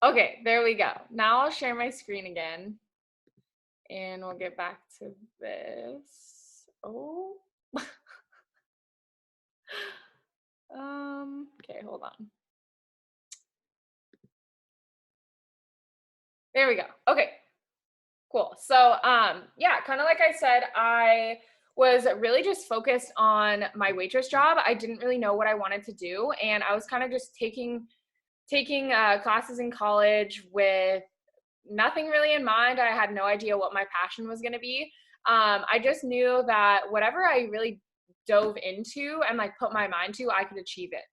Okay, there we go. Now I'll share my screen again and we'll get back to this. Oh. Okay, hold on. There we go. Okay, cool. So, yeah, kind of like I said, I was really just focused on my waitress job. I didn't really know what I wanted to do, and I was kind of just taking classes in college with nothing really in mind. I had no idea what my passion was going to be. I just knew that whatever I really dove into and like put my mind to, I could achieve it.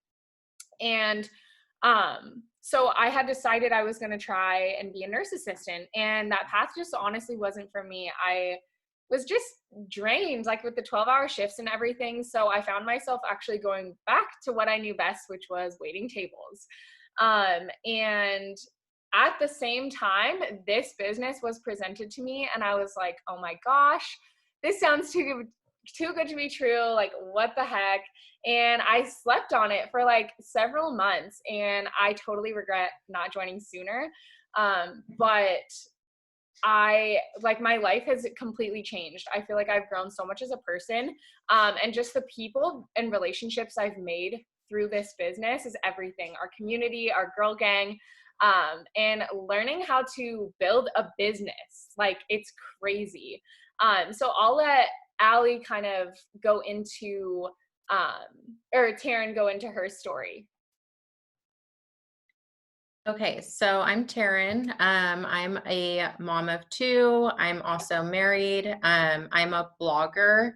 And so I had decided I was going to try and be a nurse assistant, and that path just honestly wasn't for me. I was just drained, like with the 12-hour shifts and everything. So I found myself actually going back to what I knew best, which was waiting tables. And at the same time, this business was presented to me, and I was like, oh my gosh, this sounds too good to be true. Like, what the heck? And I slept on it for like several months, and I totally regret not joining sooner. But I like my life has completely changed. I feel like I've grown so much as a person. And just the people and relationships I've made through this business is everything. Our community, our girl gang, and learning how to build a business. Like, it's crazy. So I'll let Allie kind of go into, or Taryn go into her story. Okay, so I'm Taryn. I'm a mom of two. I'm also married. I'm a blogger,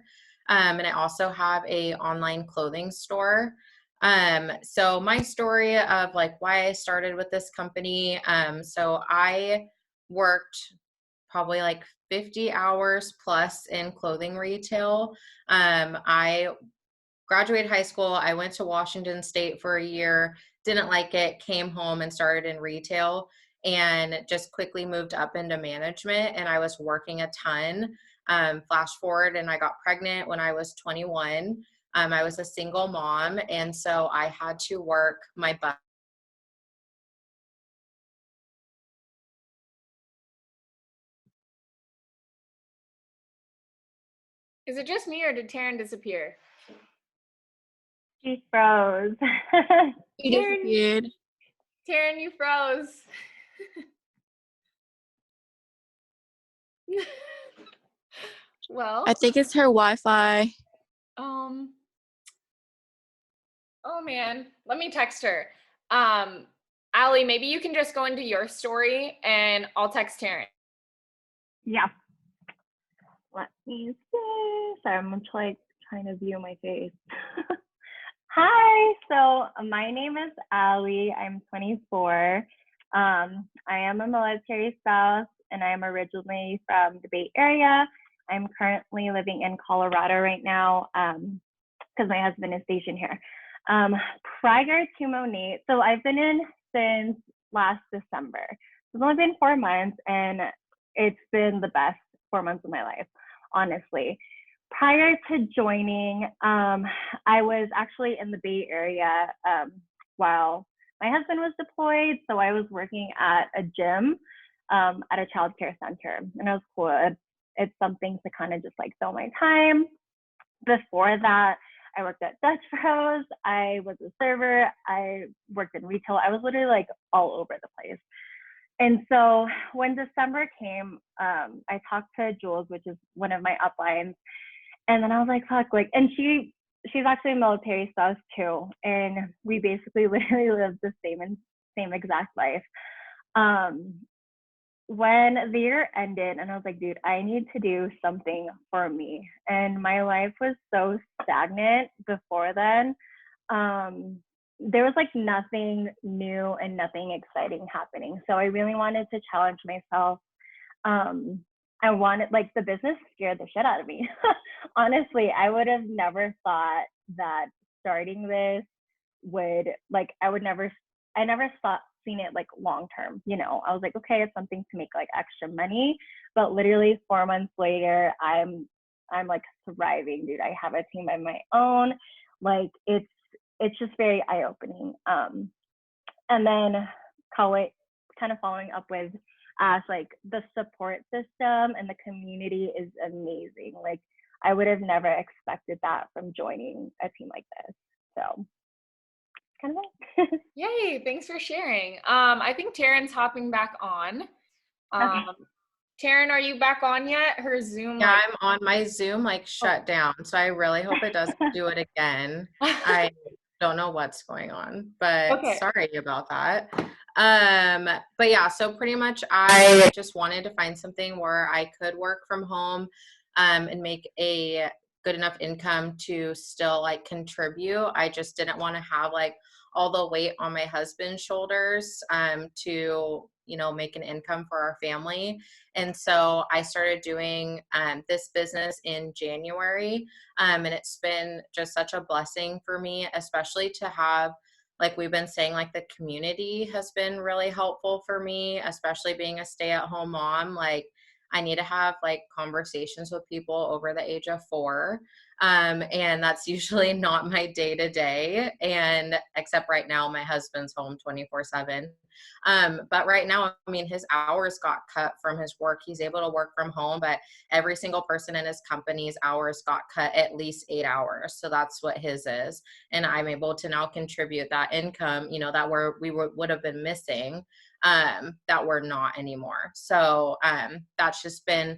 and I also have a online clothing store. So my story of like why I started with this company. So I worked probably like 50 hours plus in clothing retail. I graduated high school. I went to Washington State for a year, didn't like it, came home and started in retail and just quickly moved up into management. And I was working a ton. Flash forward, and I got pregnant when I was 21. I was a single mom. And so I had to work my butt. Is it just me, or did Taryn disappear? She froze. He Taryn. disappeared. Taryn, you froze. Well, I think it's her Wi-Fi. um, oh man, let me text her. Allie, maybe you can just go into your story and I'll text Taryn. Yeah. Let me see. Sorry, I'm like trying to view my face. Hi. So my name is Allie. I'm 24. I am a military spouse, and I'm originally from the Bay Area. I'm currently living in Colorado right now because my husband is stationed here. Prior to Monat, so I've been in since last December. It's only been 4 months, and it's been the best 4 months of my life, honestly. Prior to joining, I was actually in the Bay Area while my husband was deployed. So I was working at a gym at a child care center, and it was cool. It's something to kind of just like fill my time. Before that, I worked at Dutch Bros. I was a server. I worked in retail. I was literally like all over the place. And so when December came, I talked to Jules, which is one of my uplines, and then I was like, fuck, like, and she's actually a military spouse too, and we basically literally lived the same exact life. Um, when the year ended, and I was like, dude, I need to do something for me, and my life was so stagnant before then. Um, there was like nothing new and nothing exciting happening, so I really wanted to challenge myself. um, I wanted, like, the business scared the shit out of me. Honestly, I would have never thought that starting this would, like, I never thought seen it like long term. I was like, okay, it's something to make like extra money, but literally 4 months later, I'm like thriving, dude. I have a team of my own. Like, it's just very eye opening. And then college kind of following up with Ash, like the support system and the community is amazing. Like I would have never expected that from joining a team like this. So kind of it. Yay, thanks for sharing. I think Taryn's hopping back on. Okay. Taryn, are you back on yet? Her Zoom Yeah, I'm on my Zoom like shut down. So I really hope it doesn't do it again. I don't know what's going on, but Okay. sorry about that. But yeah, so pretty much I just wanted to find something where I could work from home and make a good enough income to still like contribute. I just didn't want to have like all the weight on my husband's shoulders to, you know, make an income for our family. And so I started doing this business in January. And it's been just such a blessing for me, especially to have, like we've been saying, like the community has been really helpful for me, especially being a stay-at-home mom. Like I need to have like conversations with people over the age of 4. And that's usually not my day to day. And except right now, my husband's home 24/7. But right now, I mean, his hours got cut from his work. He's able to work from home, but every single person in his company's hours got cut at least 8 hours. So that's what his is. And I'm able to now contribute that income, you know, that would have been missing, that we're not anymore. So that's just been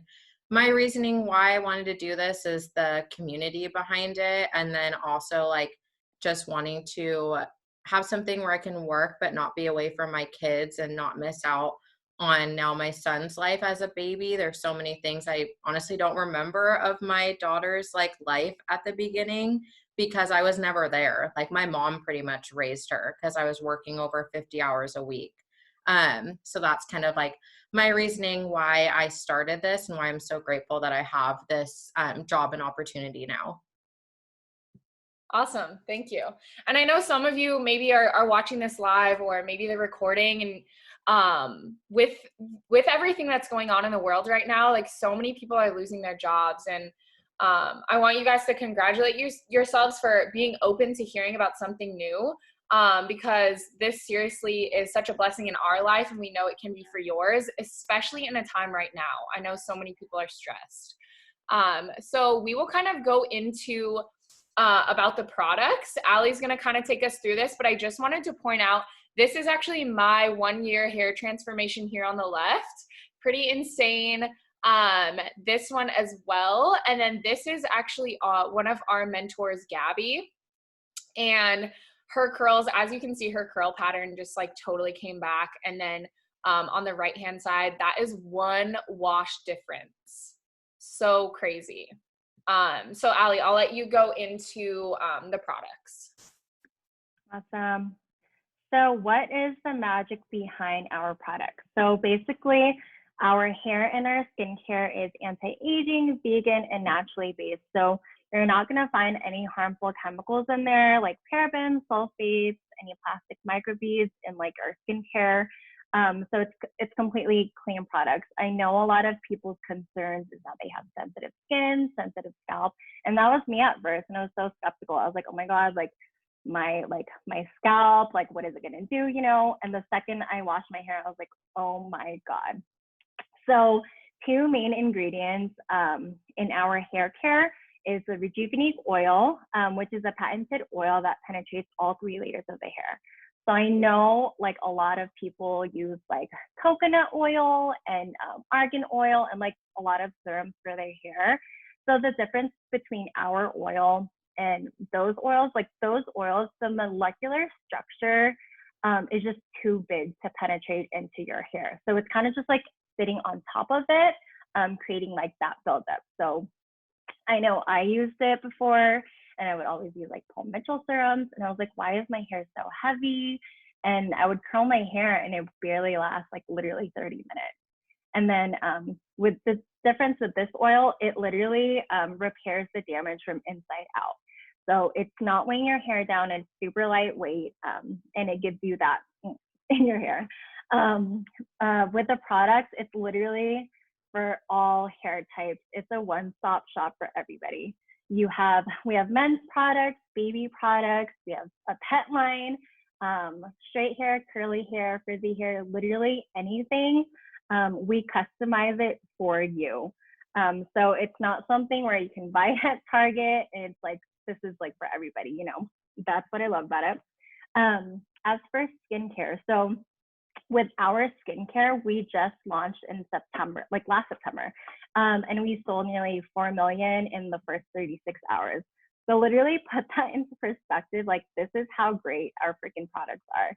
my reasoning why I wanted to do this, is the community behind it. And then also like just wanting to have something where I can work but not be away from my kids and not miss out on now my son's life as a baby. There's so many things I honestly don't remember of my daughter's like life at the beginning because I was never there. Like my mom pretty much raised her because I was working over 50 hours a week. So that's kind of like my reasoning why I started this and why I'm so grateful that I have this job and opportunity now. Awesome. Thank you. And I know some of you maybe are watching this live, or maybe they're recording, and with everything that's going on in the world right now, like so many people are losing their jobs. And I want you guys to congratulate yourselves for being open to hearing about something new, because this seriously is such a blessing in our life, and we know it can be for yours, especially in a time right now. I know so many people are stressed. So we will kind of go into about the products. Allie's going to kind of take us through this, but I just wanted to point out, this is actually my 1-year hair transformation here on the left. Pretty insane. This one as well. And then this is actually one of our mentors, Gabby. And her curls, as you can see, her curl pattern just like totally came back. And then on the right-hand side, that is 1 wash difference. So crazy. So Allie, I'll let you go into the products. Awesome. So what is the magic behind our products? So basically, our hair and our skincare is anti-aging, vegan, and naturally based. So you're not going to find any harmful chemicals in there like parabens, sulfates, any plastic microbeads in like our skincare. So it's completely clean products. I know a lot of people's concerns is that they have sensitive skin, sensitive scalp, and that was me at first. And I was so skeptical. I was like, oh my God, like my scalp, like what is it gonna do, you know? And the second I washed my hair, I was like, oh my God. So 2 main ingredients in our hair care is the Rejuvenate oil, which is a patented oil that penetrates all 3 layers of the hair. So I know like a lot of people use like coconut oil and argan oil and like a lot of serums for their hair. So the difference between our oil and those oils, the molecular structure is just too big to penetrate into your hair. So it's kind of just like sitting on top of it, creating like that buildup. So I know I used it before, and I would always use like Paul Mitchell serums, and I was like, why is my hair so heavy? And I would curl my hair and it would barely last like literally 30 minutes. And then with the difference with this oil, it literally repairs the damage from inside out. So it's not weighing your hair down, it's super lightweight, and it gives you that in your hair. With the products, it's literally for all hair types. It's a one-stop shop for everybody. We have men's products, baby products, we have a pet line, straight hair, curly hair, frizzy hair, literally anything. We customize it for you. So it's not something where you can buy it at Target and it's like, this is like for everybody, you know. That's what I love about it. As for skincare, so with our skincare, we just launched in September, like last September, and we sold nearly 4 million in the first 36 hours. So literally put that into perspective, like this is how great our freaking products are.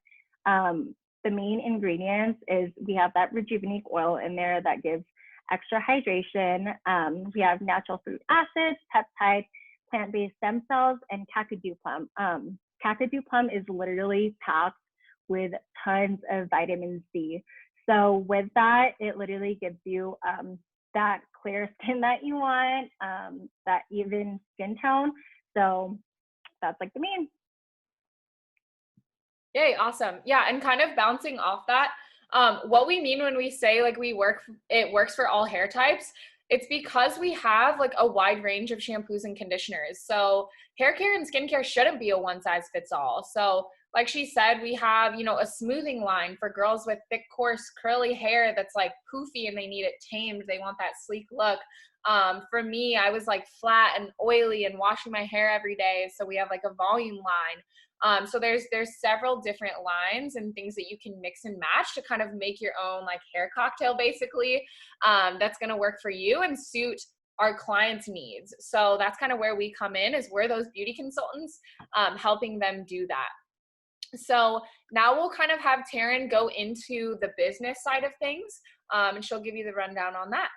The main ingredients is we have that Rejuvenate oil in there that gives extra hydration. We have natural fruit acids, peptides, plant-based stem cells, and Kakadu plum. Kakadu plum is literally packed with tons of vitamin C. So with that, it literally gives you that clear skin that you want, that even skin tone. So that's like the main. Yay, awesome. Yeah, and kind of bouncing off that, what we mean when we say like it works for all hair types, it's because we have like a wide range of shampoos and conditioners. So hair care and skincare shouldn't be a one size fits all. So like she said, we have, you know, a smoothing line for girls with thick, coarse, curly hair that's like poofy and they need it tamed. They want that sleek look. For me, I was like flat and oily and washing my hair every day. So we have like a volume line. So there's several different lines and things that you can mix and match to kind of make your own like hair cocktail basically, that's going to work for you and suit our clients' needs. So that's kind of where we come in, is we're those beauty consultants, helping them do that. So now we'll kind of have Taryn go into the business side of things, and she'll give you the rundown on that.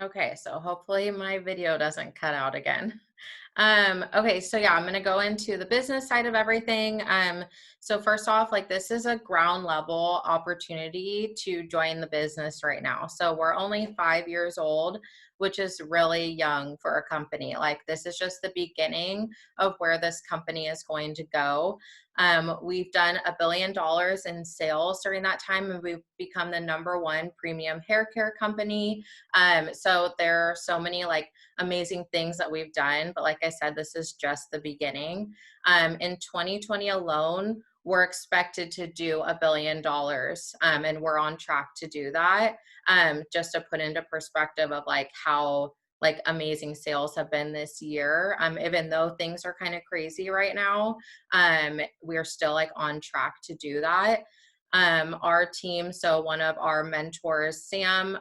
Okay, so hopefully my video doesn't cut out again. Okay, so yeah, I'm going to go into the business side of everything. So first off, like this is a ground level opportunity to join the business right now. So we're only 5 years old, which is really young for a company. Like this is just the beginning of where this company is going to go. We've done $1 billion in sales during that time, and we've become the #1 premium hair care company. So there are so many like amazing things that we've done, but like I said, this is just the beginning. In 2020 alone, we're expected to do $1 billion, and we're on track to do that. Just to put into perspective of like how like amazing sales have been this year. Even though things are kind of crazy right now, we're still like on track to do that. Our team, so one of our mentors, Sam,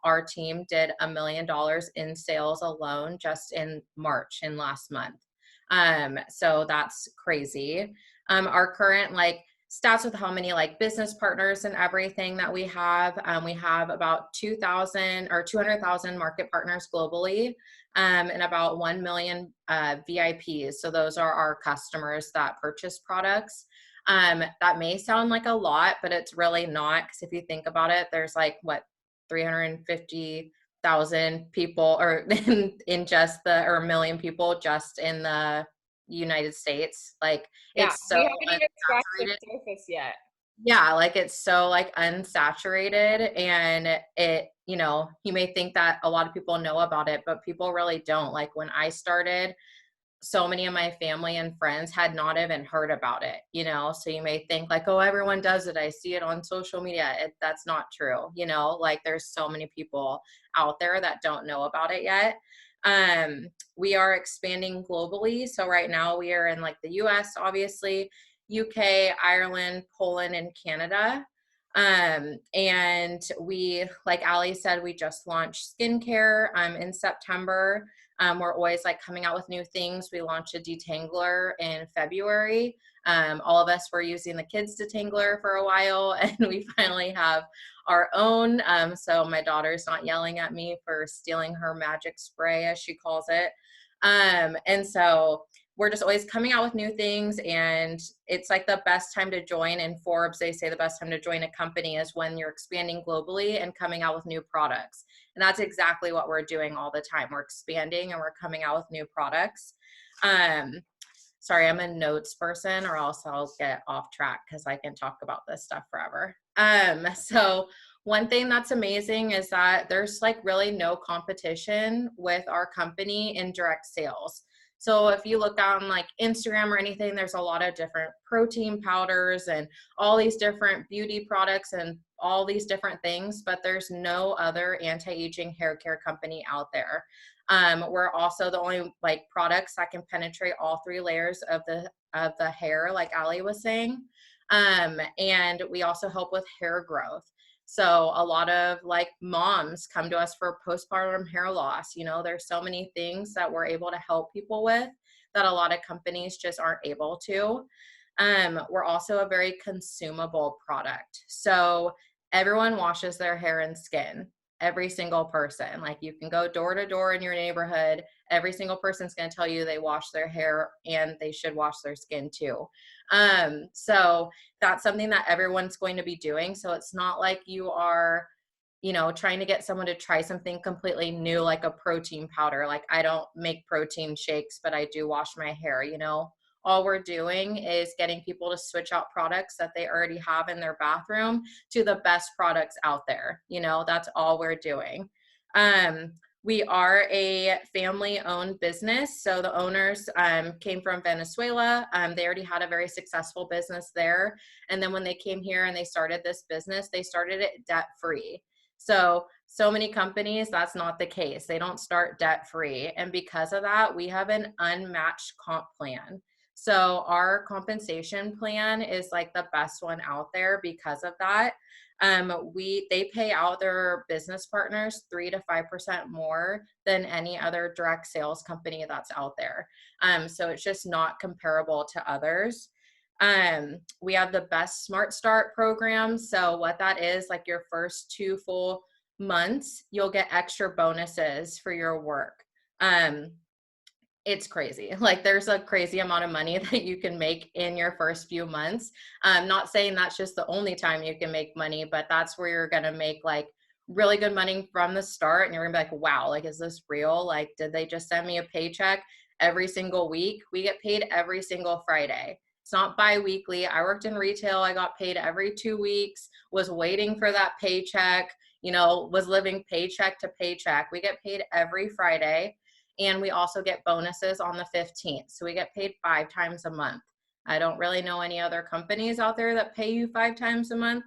our team did $1 million in sales alone just in March, in last month. So that's crazy. Our current like stats with how many like business partners and everything that we have about 200,000 market partners globally, and about 1 million VIPs. So those are our customers that purchase products. That may sound like a lot, but it's really not, because if you think about it, there's like 350,000 people or in just or 1 million people just in the United States. Like Yeah, it's so we haven't even scratched the unsaturated. surface yet. Yeah, like it's so like unsaturated, and it, you know, you may think that a lot of people know about it, but people really don't. Like when I started, so many of my family and friends had not even heard about it, you know? So you may think like, oh, everyone does it. I see it on social media. That's not true. You know, like there's so many people out there that don't know about it yet. We are expanding globally. So right now we are in like the US, obviously, UK, Ireland, Poland, and Canada. And we, like Ali said, we just launched skincare in September. We're always like coming out with new things. We launched a detangler in February. All of us were using the kids' detangler for a while, and we finally have our own. So my daughter's not yelling at me for stealing her magic spray, as she calls it. And so we're just always coming out with new things, and it's like the best time to join. In Forbes, they say the best time to join a company is when you're expanding globally and coming out with new products. And that's exactly what we're doing all the time. We're expanding and we're coming out with new products. Sorry, I'm a notes person, or else I'll get off track because I can talk about this stuff forever. So one thing that's amazing is that there's like really no competition with our company in direct sales. So if you look on like Instagram or anything, there's a lot of different protein powders and all these different beauty products and all these different things, but there's no other anti-aging hair care company out there. We're also the only like products that can penetrate all 3 layers of the hair, like Ali was saying. And we also help with hair growth. So a lot of like moms come to us for postpartum hair loss. You know, there's so many things that we're able to help people with that a lot of companies just aren't able to. We're also a very consumable product. So everyone washes their hair and skin. Every single person. Like you can go door to door in your neighborhood. Every single person's going to tell you they wash their hair and they should wash their skin too. So that's something that everyone's going to be doing. So it's not like you are, you know, trying to get someone to try something completely new, like a protein powder. Like I don't make protein shakes, but I do wash my hair, you know. All we're doing is getting people to switch out products that they already have in their bathroom to the best products out there. You know, that's all we're doing. We are a family-owned business. So the owners came from Venezuela. They already had a very successful business there. And then when they came here and they started this business, they started it debt-free. So many companies, that's not the case. They don't start debt-free. And because of that, we have an unmatched comp plan. So our compensation plan is like the best one out there because of that. They pay out their business partners 3 to 5% more than any other direct sales company that's out there. So it's just not comparable to others. We have the best Smart Start program. So what that is, like your first 2 full months, you'll get extra bonuses for your work. It's crazy. Like there's a crazy amount of money that you can make in your first few months. I'm not saying that's just the only time you can make money, but that's where you're going to make like really good money from the start. And you're gonna be like, wow, like, is this real? Like, did they just send me a paycheck every single week? We get paid every single Friday. It's not bi-weekly. I worked in retail. I got paid every 2 weeks, was waiting for that paycheck, you know, was living paycheck to paycheck. We get paid every Friday. And we also get bonuses on the 15th. So we get paid 5 times a month. I don't really know any other companies out there that pay you 5 times a month.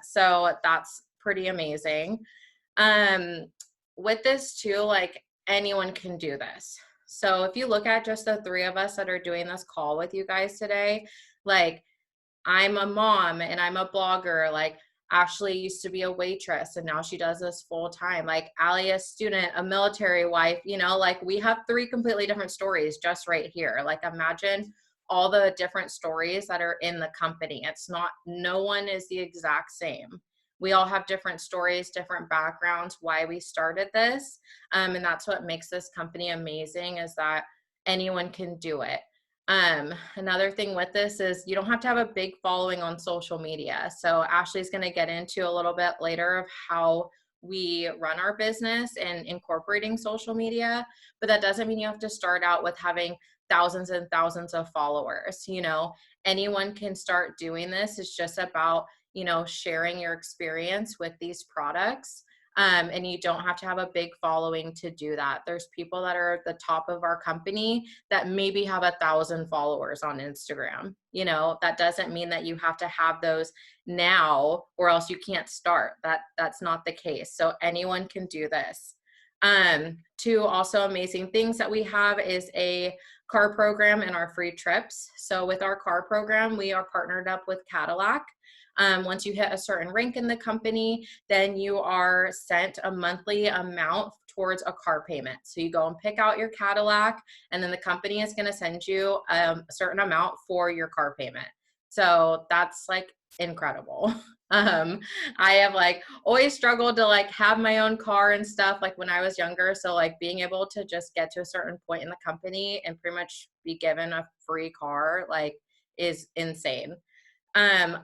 So that's pretty amazing. With this too, like anyone can do this. So if you look at just the 3 of us that are doing this call with you guys today, like I'm a mom and I'm a blogger, like Ashley used to be a waitress and now she does this full time. Like Ali, a student, a military wife, you know, like we have 3 completely different stories just right here. Like imagine all the different stories that are in the company. It's not, no one is the exact same. We all have different stories, different backgrounds, why we started this. And that's what makes this company amazing, is that anyone can do it. Another thing with this is you don't have to have a big following on social media. So Ashley's going to get into a little bit later of how we run our business and incorporating social media, but that doesn't mean you have to start out with having thousands and thousands of followers. You know, anyone can start doing this. It's just about, you know, sharing your experience with these products. And you don't have to have a big following to do that. There's people that are at the top of our company that maybe have 1,000 followers on Instagram. You know, that doesn't mean that you have to have those now or else you can't start. That's not the case. So anyone can do this. 2 also amazing things that we have is a car program and our free trips. So with our car program, we are partnered up with Cadillac. Once you hit a certain rank in the company, then you are sent a monthly amount towards a car payment. So you go and pick out your Cadillac, and then the company is going to send you a certain amount for your car payment. So that's like incredible. I have like always struggled to like have my own car and stuff like when I was younger. So like being able to just get to a certain point in the company and pretty much be given a free car like is insane.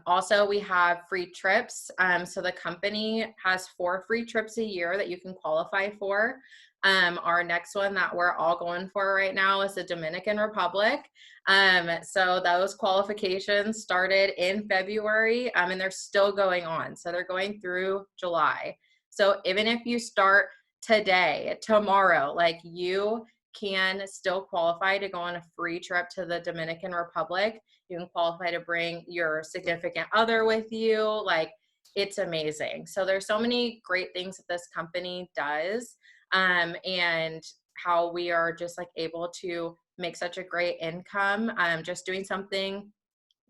Also, we have free trips. So the company has 4 free trips a year that you can qualify for. Our next one that we're all going for right now is the Dominican Republic. So those qualifications started in February, and they're still going on. So they're going through July. So even if you start today, tomorrow, like you can still qualify to go on a free trip to the Dominican Republic. You can qualify to bring your significant other with you. Like, it's amazing. So there's so many great things that this company does, and how we are just like able to make such a great income, just doing something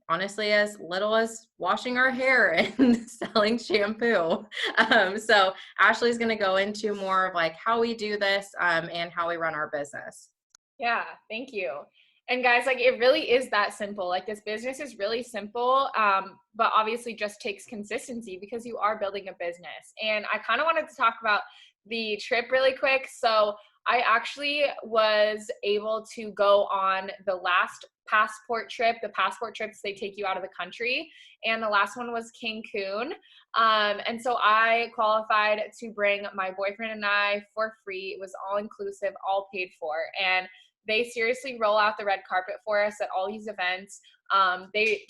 honestly as little as washing our hair and selling shampoo. So Ashley's going to go into more of like how we do this, and how we run our business. Yeah, thank you. And guys, like it really is that simple. Like this business is really simple, but obviously just takes consistency because you are building a business. And I kind of wanted to talk about the trip really quick. So I actually was able to go on the last passport trip. The passport trips, they take you out of the country. And the last one was Cancun. And so I qualified to bring my boyfriend and I for free. It was all inclusive, all paid for. And they seriously roll out the red carpet for us at all these events. They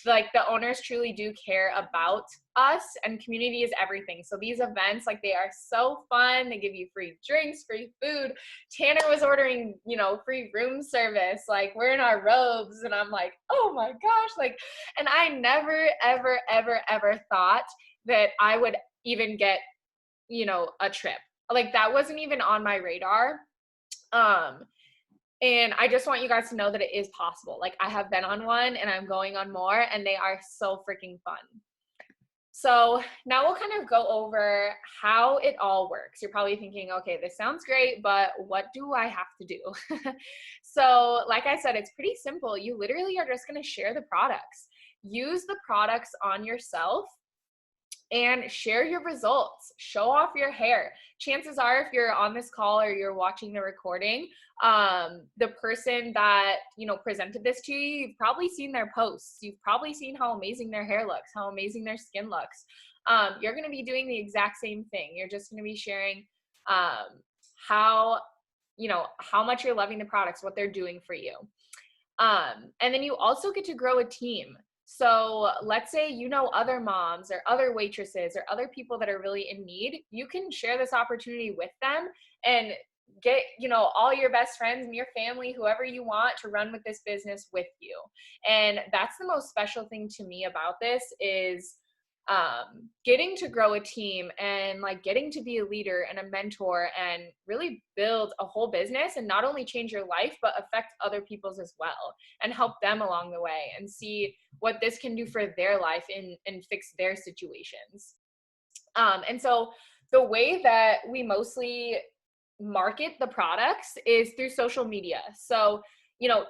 like the owners truly do care about us, and community is everything. So these events, like they are so fun. They give you free drinks, free food. Tanner was ordering, free room service. Like we're in our robes and I'm like, oh my gosh. Like, and I never, ever, ever, ever thought that I would even get, a trip. Like that wasn't even on my radar. And I just want you guys to know that it is possible. Like I have been on one and I'm going on more, and they are so freaking fun. So now we'll kind of go over how it all works. You're probably thinking, okay, this sounds great, but what do I have to do? So like I said, it's pretty simple. You literally are just going to share the products. Use the products on yourself and share your results. Show off your hair. Chances are, if you're on this call or you're watching the recording, the person that, presented this to you, you've probably seen their posts. You've probably seen how amazing their hair looks, how amazing their skin looks. You're going to be doing the exact same thing. You're just going to be sharing how much you're loving the products, what they're doing for you. And then you also get to grow a team. So let's say other moms or other waitresses or other people that are really in need. You can share this opportunity with them and get all your best friends and your family, whoever you want, to run with this business with you. And that's the most special thing to me about this is getting to grow a team and like getting to be a leader and a mentor and really build a whole business, and not only change your life but affect other people's as well and help them along the way and see what this can do for their life and fix their situations. And so the way that we mostly market the products is through social media. So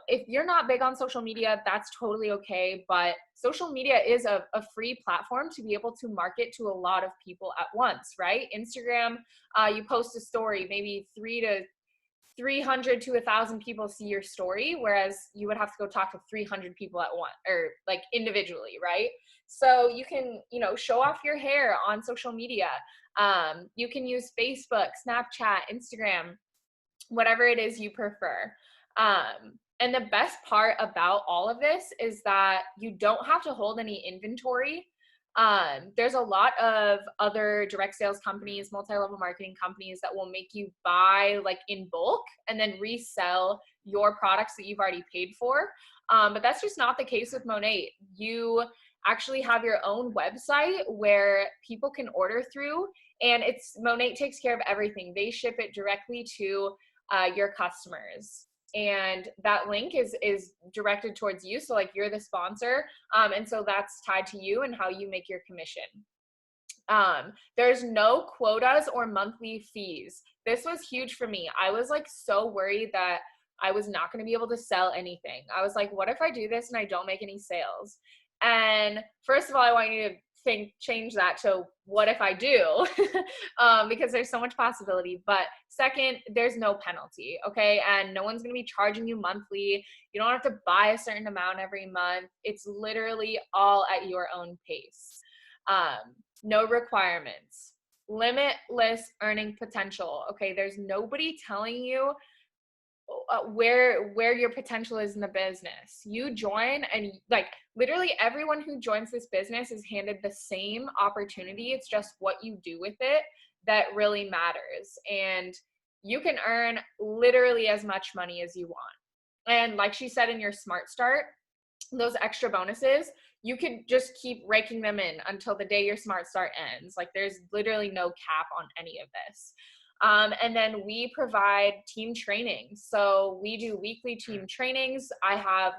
if you're not big on social media, that's totally okay. But social media is a free platform to be able to market to a lot of people at once, right? Instagram, you post a story, maybe 300 to 1,000 people see your story, whereas you would have to go talk to 300 people at once, or like individually, right? So you can, show off your hair on social media. You can use Facebook, Snapchat, Instagram, whatever it is you prefer. And the best part about all of this is that you don't have to hold any inventory. There's a lot of other direct sales companies, multi-level marketing companies that will make you buy like in bulk and then resell your products that you've already paid for. But that's just not the case with Monat. You actually have your own website where people can order through, and Monat takes care of everything. They ship it directly to your customers. And that link is directed towards you. So like you're the sponsor. And so that's tied to you and how you make your commission. There's no quotas or monthly fees. This was huge for me. I was like so worried that I was not going to be able to sell anything. I was like, what if I do this and I don't make any sales? And first of all, I want you to change that to what if I do, because there's so much possibility. But second, there's no penalty, okay? And no one's going to be charging you monthly. You don't have to buy a certain amount every month. It's literally all at your own pace. No requirements, limitless earning potential. Okay, there's nobody telling you where your potential is in the business. You join, and like literally everyone who joins this business is handed the same opportunity. It's just what you do with it that really matters. And you can earn literally as much money as you want. And like she said, in your Smart Start, those extra bonuses, you could just keep raking them in until the day your Smart Start ends. Like there's literally no cap on any of this. And then we provide team training. So we do weekly team trainings. I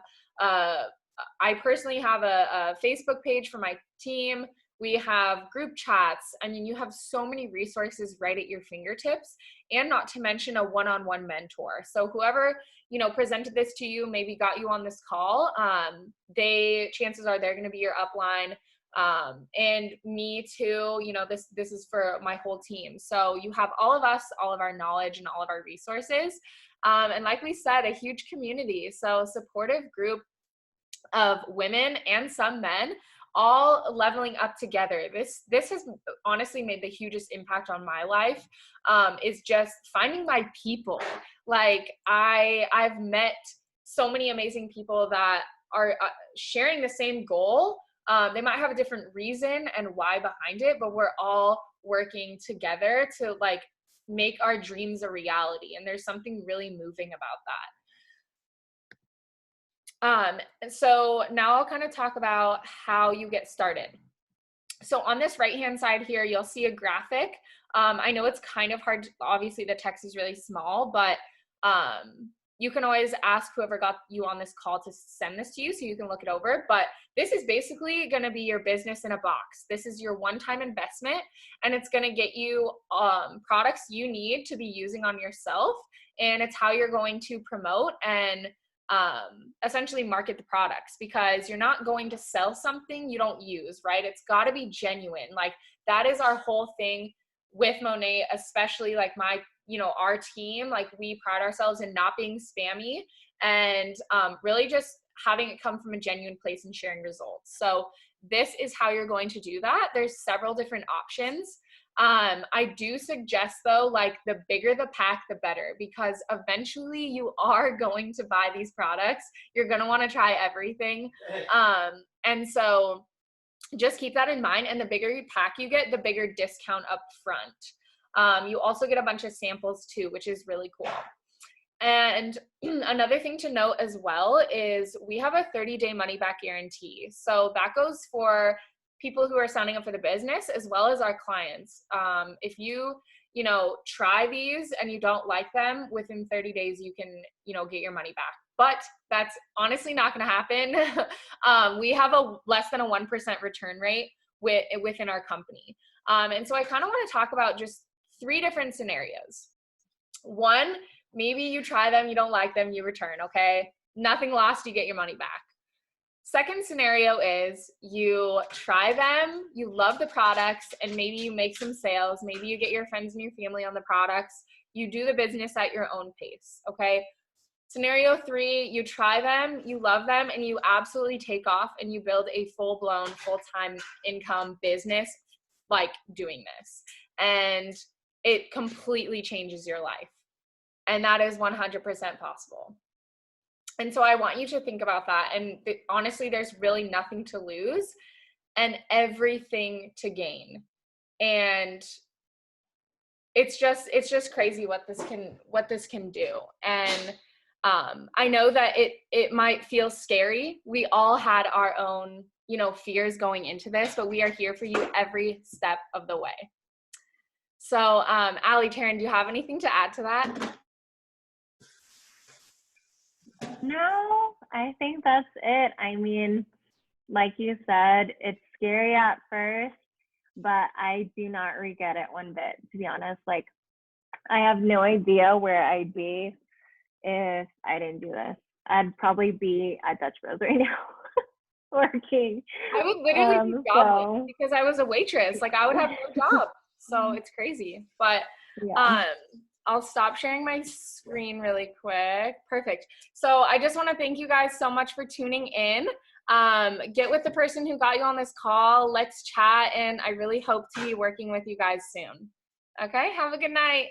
personally have a Facebook page for my team. We have group chats. I mean, you have so many resources right at your fingertips, and not to mention a one-on-one mentor. So whoever, presented this to you, maybe got you on this call, chances are they're going to be your upline. And me too, this is for my whole team. So you have all of us, all of our knowledge and all of our resources. And like we said, a huge community. So supportive group of women and some men all leveling up together. This has honestly made the hugest impact on my life, is just finding my people. Like I've met so many amazing people that are sharing the same goal. They might have a different reason and why behind it, but we're all working together to like make our dreams a reality. And there's something really moving about that. So now I'll kind of talk about how you get started. So on this right-hand side here, you'll see a graphic. I know it's kind of hard, obviously the text is really small, but you can always ask whoever got you on this call to send this to you so you can look it over. But this is basically going to be your business in a box. This is your one-time investment, and it's going to get you products you need to be using on yourself. And it's how you're going to promote and essentially market the products, because you're not going to sell something you don't use, right? It's got to be genuine. Like that is our whole thing with Monat, especially like our team. Like we pride ourselves in not being spammy and really just having it come from a genuine place and sharing results. So this is how you're going to do that. There's several different options. I do suggest though, like the bigger the pack, the better, because eventually you are going to buy these products. You're going to want to try everything. And so just keep that in mind. And the bigger pack you get, the bigger discount up front. You also get a bunch of samples too, which is really cool. And another thing to note as well is we have a 30-day money back guarantee. So that goes for people who are signing up for the business as well as our clients. If you try these and you don't like them, within 30 days you can get your money back. But that's honestly not going to happen. We have a less than a 1% return rate within our company. And so I kind of want to talk about just 3 different scenarios. One, maybe you try them, you don't like them, you return, okay? Nothing lost, you get your money back. Second scenario is you try them, you love the products, and maybe you make some sales. Maybe you get your friends and your family on the products. You do the business at your own pace, okay? Scenario 3, you try them, you love them, and you absolutely take off and you build a full-blown, full-time income business like doing this. And it completely changes your life. And that is 100% possible. And so I want you to think about that. And honestly, there's really nothing to lose and everything to gain. And it's just crazy what this can do. And I know that it might feel scary. We all had our own, fears going into this, but we are here for you every step of the way. So, Allie, Taryn, do you have anything to add to that? No, I think that's it. I mean, like you said, it's scary at first, but I do not regret it one bit, to be honest. Like, I have no idea where I'd be if I didn't do this. I'd probably be at Dutch Bros right now working. I would literally be jobless because I was a waitress. Like, I would have no job. So it's crazy. But yeah. I'll stop sharing my screen really quick. Perfect. So I just want to thank you guys so much for tuning in. Get with the person who got you on this call. Let's chat. And I really hope to be working with you guys soon. Okay. Have a good night.